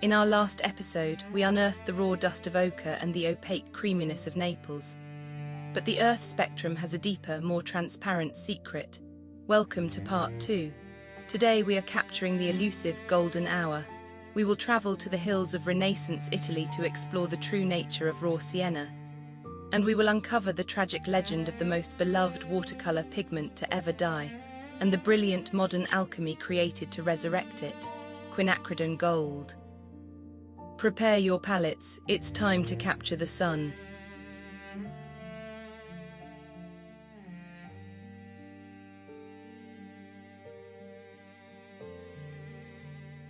In our last episode, we unearthed the raw dust of ochre and the opaque creaminess of Naples. But the Earth spectrum has a deeper, more transparent secret. Welcome to part 2. Today we are capturing the elusive golden hour. We will travel to the hills of Renaissance Italy to explore the true nature of raw sienna. And we will uncover the tragic legend of the most beloved watercolor pigment to ever die, and the brilliant modern alchemy created to resurrect it, Quinacridone Gold. Prepare your palettes, it's time to capture the sun.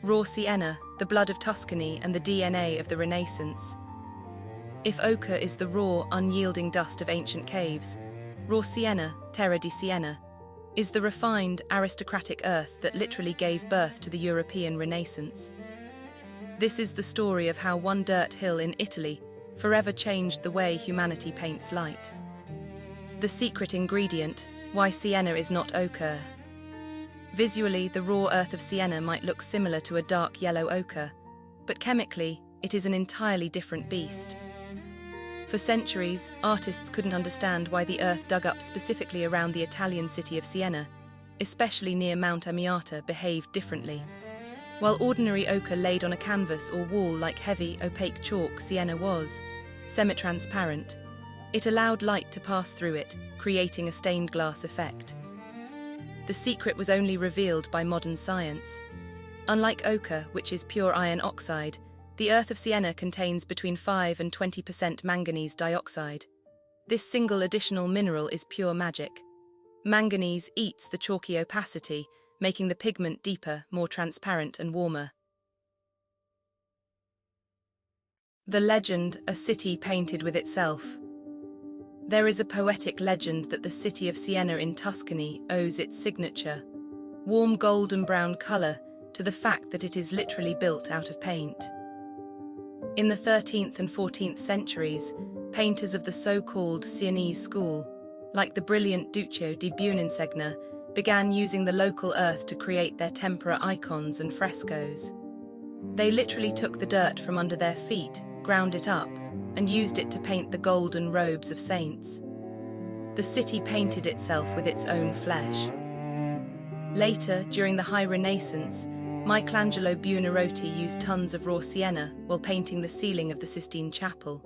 Raw sienna, the blood of Tuscany and the DNA of the Renaissance. If ochre is the raw, unyielding dust of ancient caves, raw sienna, terra di sienna, is the refined, aristocratic earth that literally gave birth to the European Renaissance. This is the story of how one dirt hill in Italy forever changed the way humanity paints light. The secret ingredient, why sienna is not ochre. Visually, the raw earth of sienna might look similar to a dark yellow ochre, but chemically, it is an entirely different beast. For centuries, artists couldn't understand why the earth dug up specifically around the Italian city of Siena, especially near Mount Amiata, behaved differently. While ordinary ochre laid on a canvas or wall like heavy, opaque chalk, sienna was semi-transparent. It allowed light to pass through it, creating a stained glass effect. The secret was only revealed by modern science. Unlike ochre, which is pure iron oxide, the earth of sienna contains between 5 and 20% manganese dioxide. This single additional mineral is pure magic. Manganese eats the chalky opacity, making the pigment deeper, more transparent and warmer. The legend, a city painted with itself. There is a poetic legend that the city of Siena in Tuscany owes its signature, warm golden brown color, to the fact that it is literally built out of paint. In the 13th and 14th centuries, painters of the so-called Sienese school, like the brilliant Duccio di Buoninsegna, began using the local earth to create their tempera icons and frescoes. They literally took the dirt from under their feet, ground it up, and used it to paint the golden robes of saints. The city painted itself with its own flesh. Later, during the High Renaissance, Michelangelo Buonarroti used tons of raw sienna while painting the ceiling of the Sistine Chapel.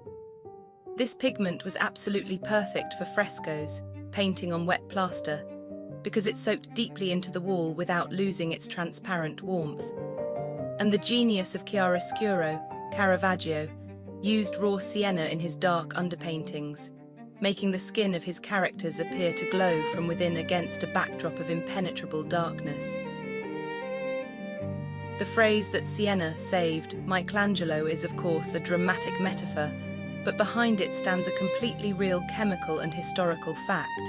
This pigment was absolutely perfect for frescoes, painting on wet plaster, because it soaked deeply into the wall without losing its transparent warmth. And the genius of chiaroscuro, Caravaggio, used raw sienna in his dark underpaintings, making the skin of his characters appear to glow from within against a backdrop of impenetrable darkness. The phrase that sienna saved Michelangelo is of course a dramatic metaphor, but behind it stands a completely real chemical and historical fact.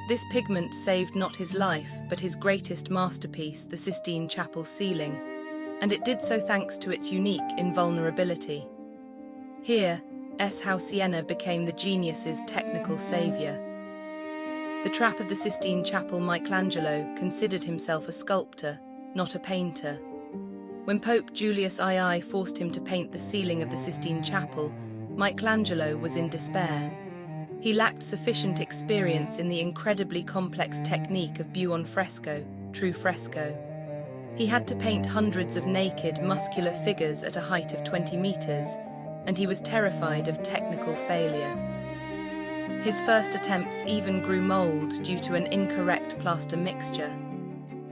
This pigment saved not his life, but his greatest masterpiece, the Sistine Chapel ceiling, and it did so thanks to its unique invulnerability. Here's how sienna became the genius's technical savior. The trap of the Sistine Chapel. Michelangelo considered himself a sculptor, not a painter. When Pope Julius II forced him to paint the ceiling of the Sistine Chapel, Michelangelo was in despair. He lacked sufficient experience in the incredibly complex technique of buon fresco, true fresco. He had to paint hundreds of naked, muscular figures at a height of 20 meters, and he was terrified of technical failure. His first attempts even grew mold due to an incorrect plaster mixture.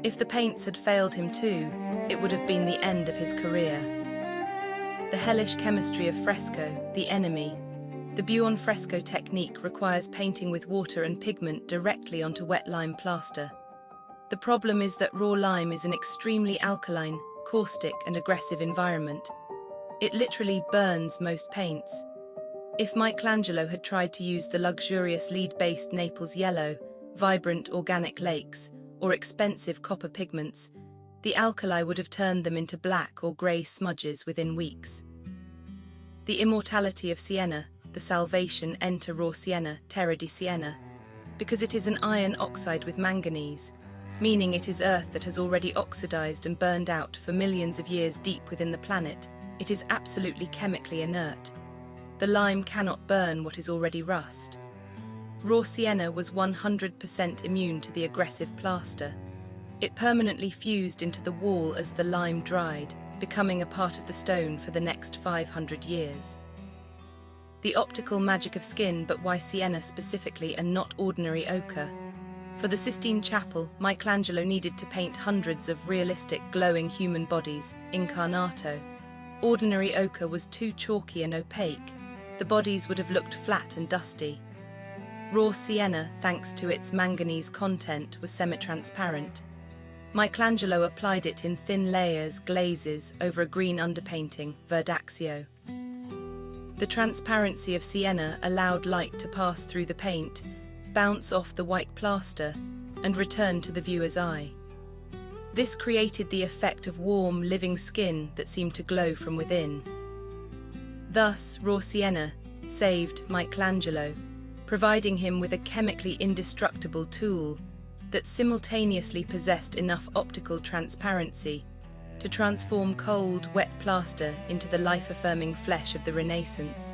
If the paints had failed him too, it would have been the end of his career. The hellish chemistry of fresco, the enemy. The buon fresco technique requires painting with water and pigment directly onto wet lime plaster. The problem is that raw lime is an extremely alkaline, caustic and aggressive environment. It literally burns most paints. If Michelangelo had tried to use the luxurious lead-based Naples yellow, vibrant organic lakes, or expensive copper pigments, the alkali would have turned them into black or grey smudges within weeks. The immortality of sienna, the salvation enter raw sienna, terra di sienna, because it is an iron oxide with manganese, meaning it is earth that has already oxidized and burned out for millions of years deep within the planet, it is absolutely chemically inert. The lime cannot burn what is already rust. Raw sienna was 100% immune to the aggressive plaster. It permanently fused into the wall as the lime dried, becoming a part of the stone for the next 500 years. The optical magic of skin, but why sienna specifically and not ordinary ochre? For the Sistine Chapel, Michelangelo needed to paint hundreds of realistic, glowing human bodies, incarnato. Ordinary ochre was too chalky and opaque. The bodies would have looked flat and dusty. Raw sienna, thanks to its manganese content, was semi-transparent. Michelangelo applied it in thin layers, glazes, over a green underpainting, verdaccio. The transparency of sienna allowed light to pass through the paint, bounce off the white plaster, and return to the viewer's eye. This created the effect of warm, living skin that seemed to glow from within. Thus, raw sienna saved Michelangelo, providing him with a chemically indestructible tool that simultaneously possessed enough optical transparency to transform cold, wet plaster into the life-affirming flesh of the Renaissance.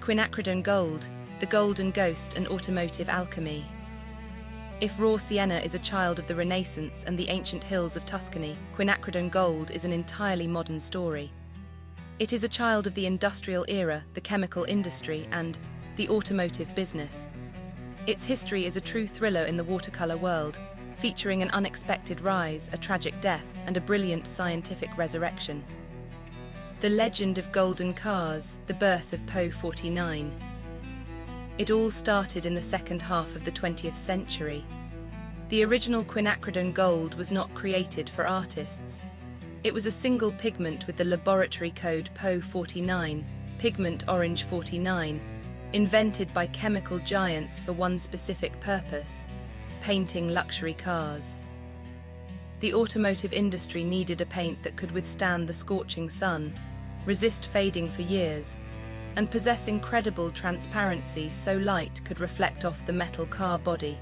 Quinacridone Gold, the Golden Ghost and Automotive Alchemy. If raw sienna is a child of the Renaissance and the ancient hills of Tuscany, Quinacridone Gold is an entirely modern story. It is a child of the industrial era, the chemical industry, and the automotive business. Its history is a true thriller in the watercolor world, featuring an unexpected rise, a tragic death, and a brilliant scientific resurrection. The legend of golden cars, the birth of Po 49. It all started in the second half of the 20th century. The original Quinacridone Gold was not created for artists. It was a single pigment with the laboratory code Po 49, pigment orange 49, invented by chemical giants for one specific purpose: painting luxury cars. The automotive industry needed a paint that could withstand the scorching sun, resist fading for years, and possess incredible transparency so light could reflect off the metal car body,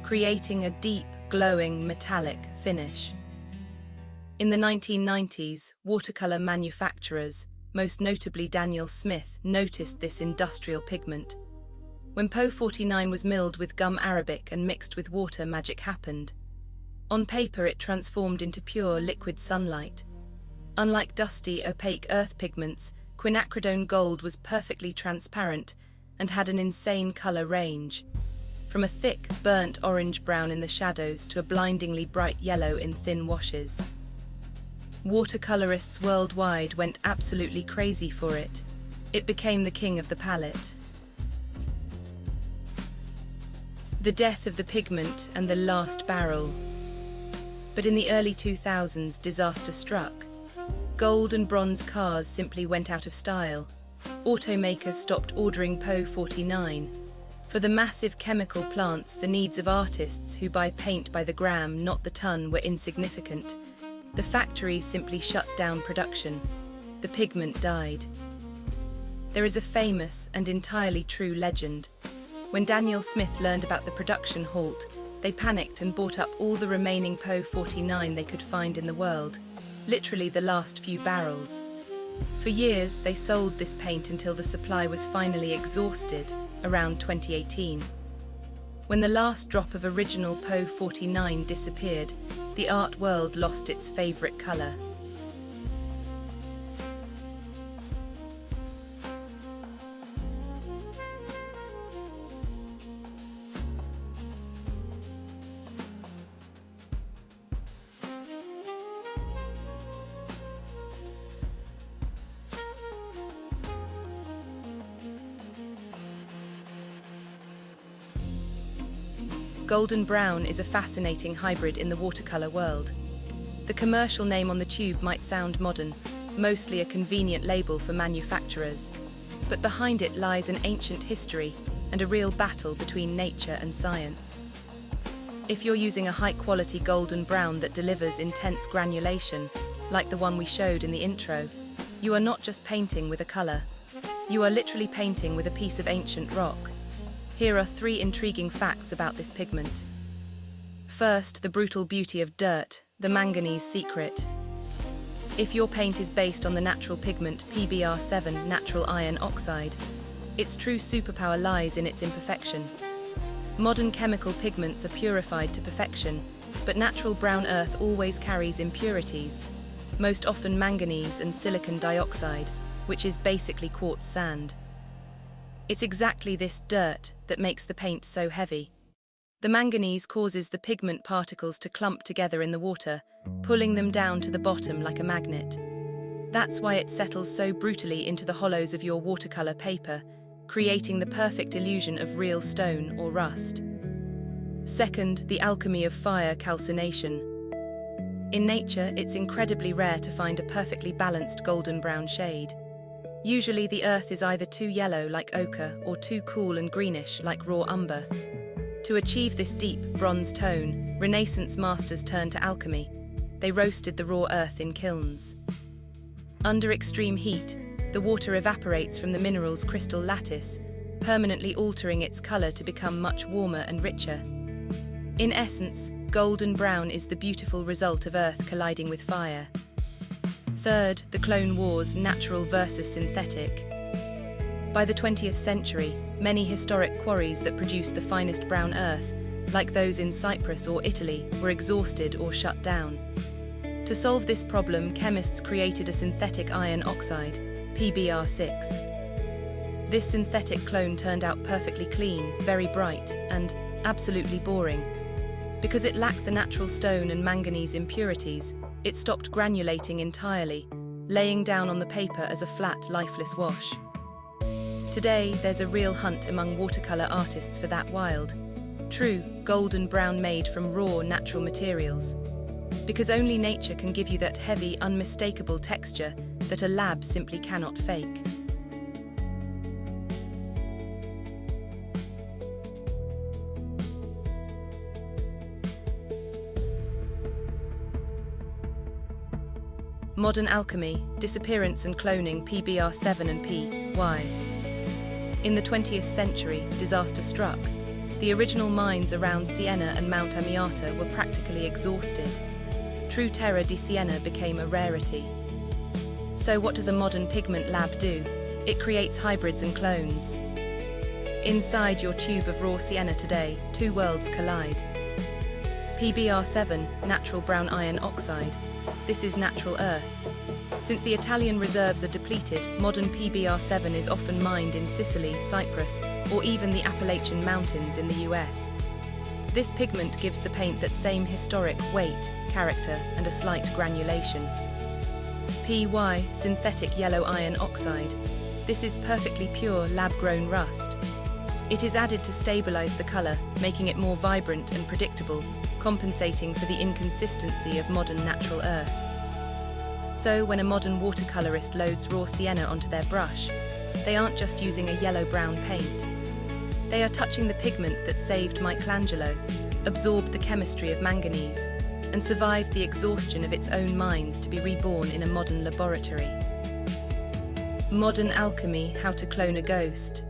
creating a deep, glowing, metallic finish. In the 1990s, watercolor manufacturers, most notably Daniel Smith, noticed this industrial pigment. When Po 49 was milled with gum arabic and mixed with water, magic happened. On paper, it transformed into pure liquid sunlight. Unlike dusty, opaque earth pigments, Quinacridone Gold was perfectly transparent and had an insane color range, from a thick, burnt orange-brown in the shadows to a blindingly bright yellow in thin washes. Watercolorists worldwide went absolutely crazy for it. It became the king of the palette. The death of the pigment and the last barrel. But in the early 2000s, disaster struck. Gold and bronze cars simply went out of style. Automakers stopped ordering Po 49. For the massive chemical plants, the needs of artists who buy paint by the gram, not the ton, were insignificant. The factories simply shut down production. The pigment died. There is a famous and entirely true legend. When Daniel Smith learned about the production halt, they panicked and bought up all the remaining Po 49 they could find in the world, literally the last few barrels. For years, they sold this paint until the supply was finally exhausted, around 2018. When the last drop of original Po 49 disappeared, the art world lost its favorite color. Golden brown is a fascinating hybrid in the watercolor world. The commercial name on the tube might sound modern, mostly a convenient label for manufacturers, but behind it lies an ancient history and a real battle between nature and science. If you're using a high-quality golden brown that delivers intense granulation, like the one we showed in the intro, you are not just painting with a color. You are literally painting with a piece of ancient rock. Here are 3 intriguing facts about this pigment. First, the brutal beauty of dirt, the manganese secret. If your paint is based on the natural pigment PbR7 natural iron oxide, its true superpower lies in its imperfection. Modern chemical pigments are purified to perfection, but natural brown earth always carries impurities, most often manganese and silicon dioxide, which is basically quartz sand. It's exactly this dirt that makes the paint so heavy. The manganese causes the pigment particles to clump together in the water, pulling them down to the bottom like a magnet. That's why it settles so brutally into the hollows of your watercolor paper, creating the perfect illusion of real stone or rust. Second, the alchemy of fire calcination. In nature, it's incredibly rare to find a perfectly balanced golden brown shade. Usually the earth is either too yellow like ochre or too cool and greenish like raw umber. To achieve this deep, bronze tone, Renaissance masters turned to alchemy. They roasted the raw earth in kilns. Under extreme heat, the water evaporates from the mineral's crystal lattice, permanently altering its color to become much warmer and richer. In essence, golden brown is the beautiful result of earth colliding with fire. Third, the clone wars, natural versus synthetic. By the 20th century, many historic quarries that produced the finest brown earth, like those in Cyprus or Italy, were exhausted or shut down. To solve this problem, chemists created a synthetic iron oxide, PbR6. This synthetic clone turned out perfectly clean, very bright, and absolutely boring. Because it lacked the natural stone and manganese impurities, it stopped granulating entirely, laying down on the paper as a flat, lifeless wash. Today, there's a real hunt among watercolor artists for that wild, true, golden brown made from raw, natural materials. Because only nature can give you that heavy, unmistakable texture that a lab simply cannot fake. Modern alchemy, disappearance and cloning PbR7 and Py. In the 20th century, disaster struck. The original mines around Siena and Mount Amiata were practically exhausted. True terra di Siena became a rarity. So what does a modern pigment lab do? It creates hybrids and clones. Inside your tube of raw sienna today, 2 worlds collide. PbR7, natural brown iron oxide. This is natural earth. Since the Italian reserves are depleted, modern PbR7 is often mined in Sicily, Cyprus, or even the Appalachian Mountains in the US. This pigment gives the paint that same historic weight, character, and a slight granulation. Py, synthetic yellow iron oxide. This is perfectly pure lab-grown rust. It is added to stabilize the color, making it more vibrant and predictable, compensating for the inconsistency of modern natural earth. So when a modern watercolorist loads raw sienna onto their brush, they aren't just using a yellow-brown paint. They are touching the pigment that saved Michelangelo, absorbed the chemistry of manganese, and survived the exhaustion of its own mines to be reborn in a modern laboratory. Modern alchemy, how to clone a ghost.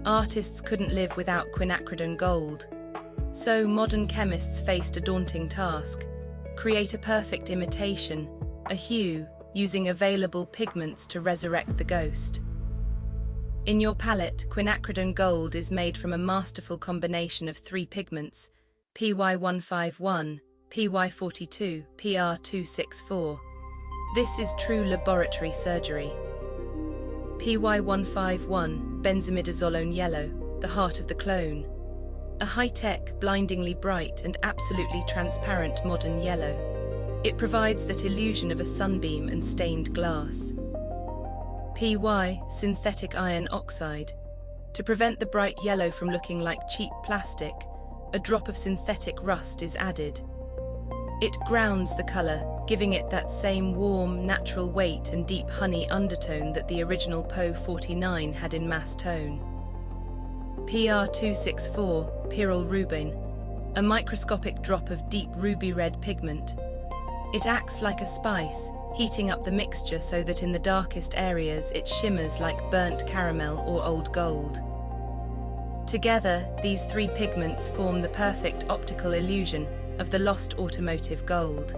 Artists couldn't live without quinacridone gold. So modern chemists faced a daunting task: create a perfect imitation, a hue, using available pigments to resurrect the ghost. In your palette, quinacridone gold is made from a masterful combination of 3 pigments, Py151, Py42, Pr264. This is true laboratory surgery. Py151, benzimidazolone yellow, the heart of the clone. A high-tech, blindingly bright and absolutely transparent modern yellow. It provides that illusion of a sunbeam and stained glass. Py, synthetic iron oxide. To prevent the bright yellow from looking like cheap plastic, a drop of synthetic rust is added. It grounds the color, giving it that same warm, natural weight and deep honey undertone that the original Po 49 had in mass tone. Pr264, pyrrole rubin, a microscopic drop of deep ruby red pigment. It acts like a spice, heating up the mixture so that in the darkest areas it shimmers like burnt caramel or old gold. Together, these three pigments form the perfect optical illusion of the lost automotive gold.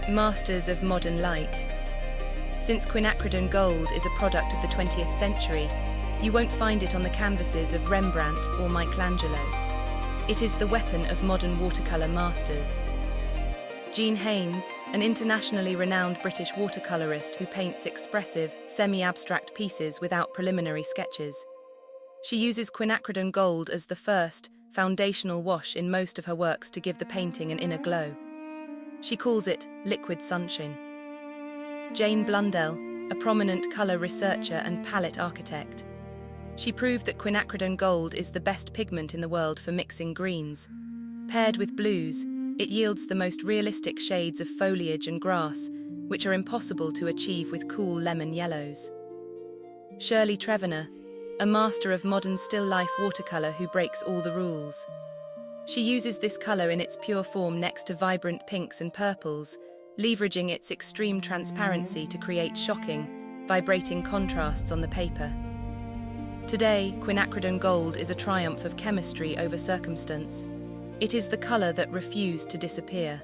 Masters of modern light. Since Quinacridone Gold is a product of the 20th century, you won't find it on the canvases of Rembrandt or Michelangelo. It is the weapon of modern watercolor masters. Haines, an internationally renowned British watercolorist who paints expressive, semi-abstract pieces without preliminary sketches. She uses Quinacridone Gold as the first, foundational wash in most of her works to give the painting an inner glow. She calls it liquid sunshine. Jane Blundell, a prominent color researcher and palette architect. She proved that Quinacridone Gold is the best pigment in the world for mixing greens. Paired with blues, it yields the most realistic shades of foliage and grass, which are impossible to achieve with cool lemon yellows. Shirley Trevena, a master of modern still life watercolor who breaks all the rules. She uses this color in its pure form next to vibrant pinks and purples, leveraging its extreme transparency to create shocking, vibrating contrasts on the paper. Today, Quinacridone Gold is a triumph of chemistry over circumstance. It is the color that refused to disappear.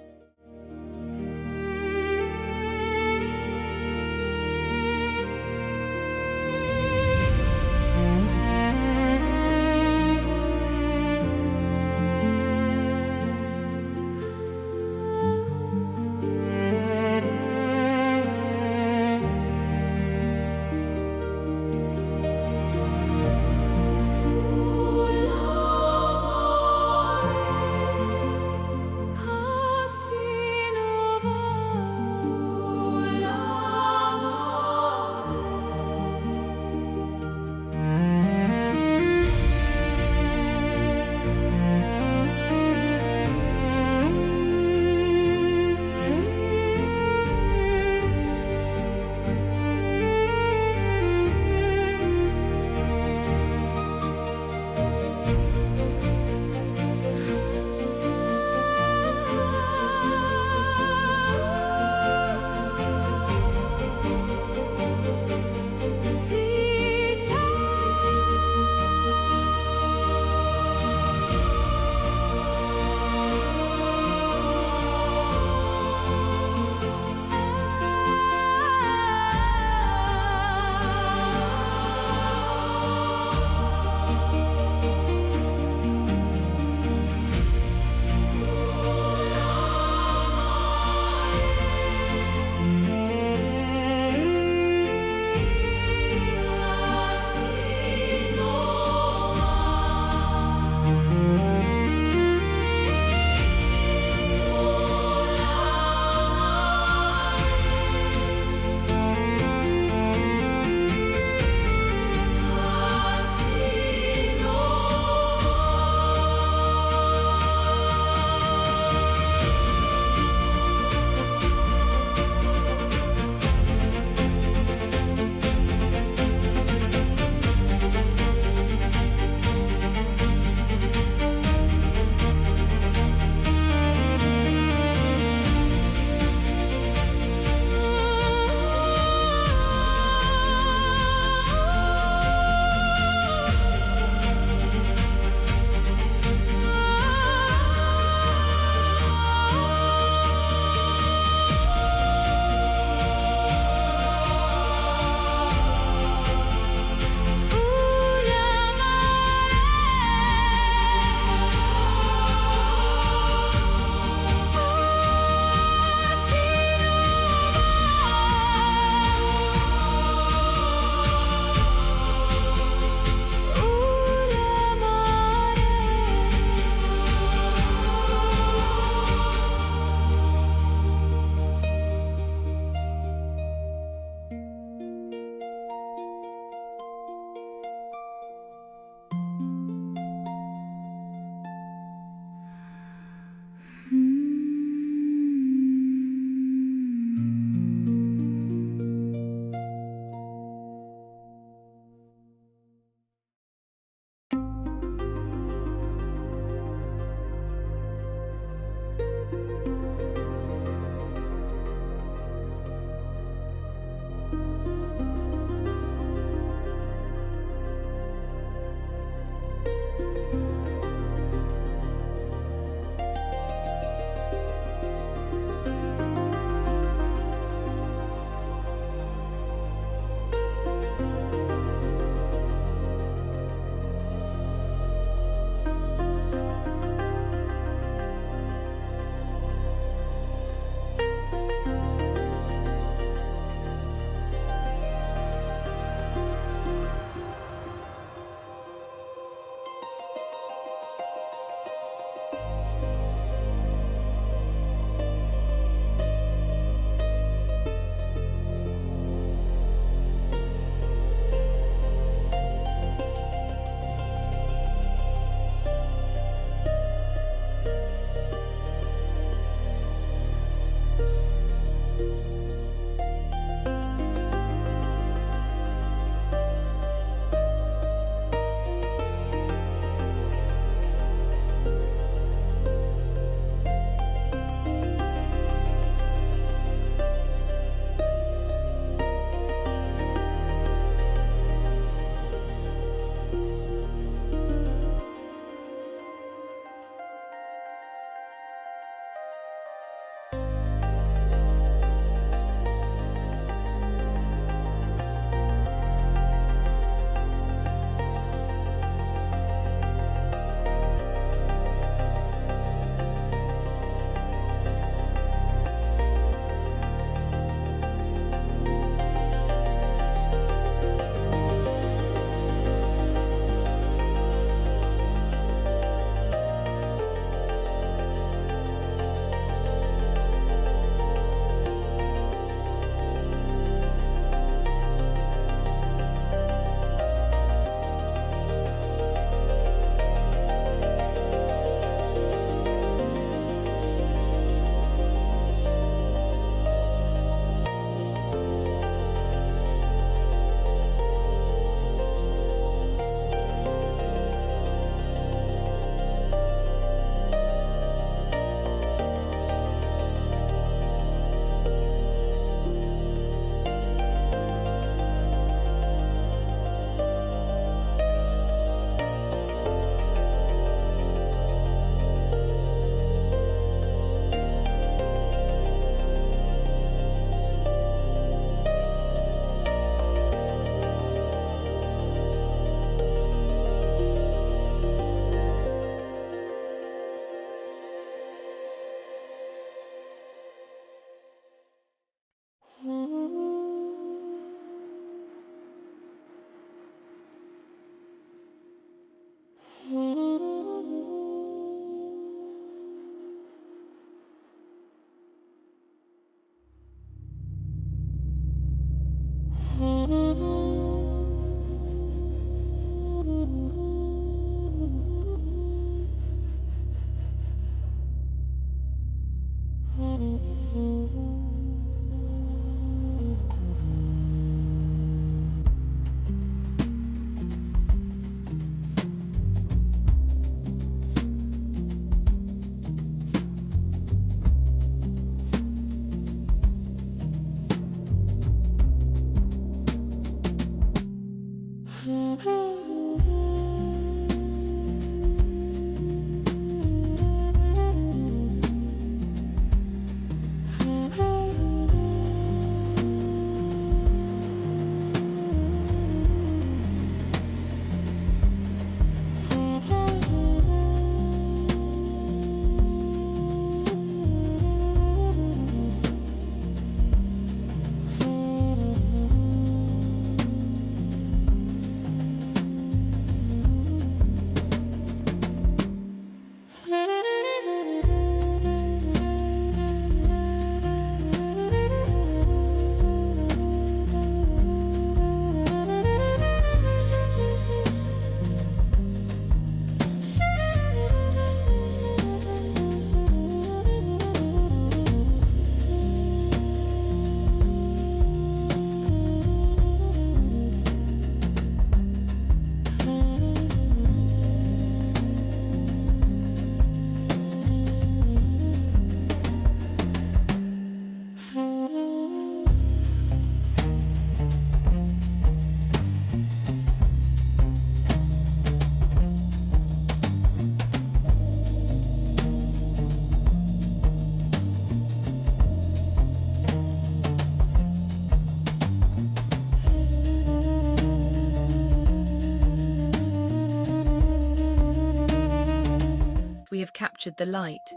We have captured the light.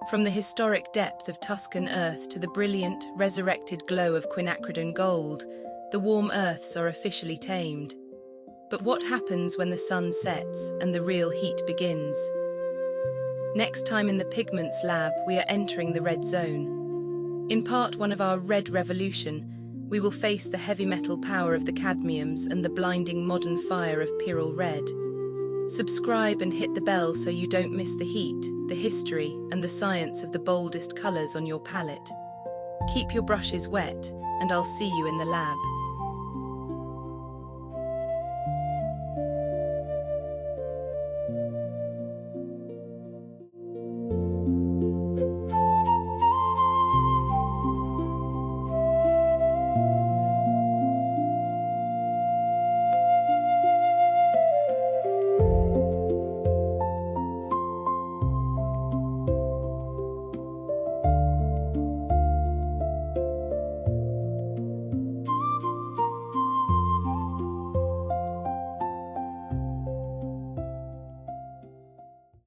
From the historic depth of Tuscan earth to the brilliant, resurrected glow of Quinacridone Gold, the warm earths are officially tamed. But what happens when the sun sets and the real heat begins? Next time in the Pigments Lab, we are entering the red zone. In part one of our Red Revolution, we will face the heavy metal power of the cadmiums and the blinding modern fire of Pyrrole Red. Subscribe and hit the bell so you don't miss the heat, the history, and the science of the boldest colours on your palette. Keep your brushes wet, and I'll see you in the lab.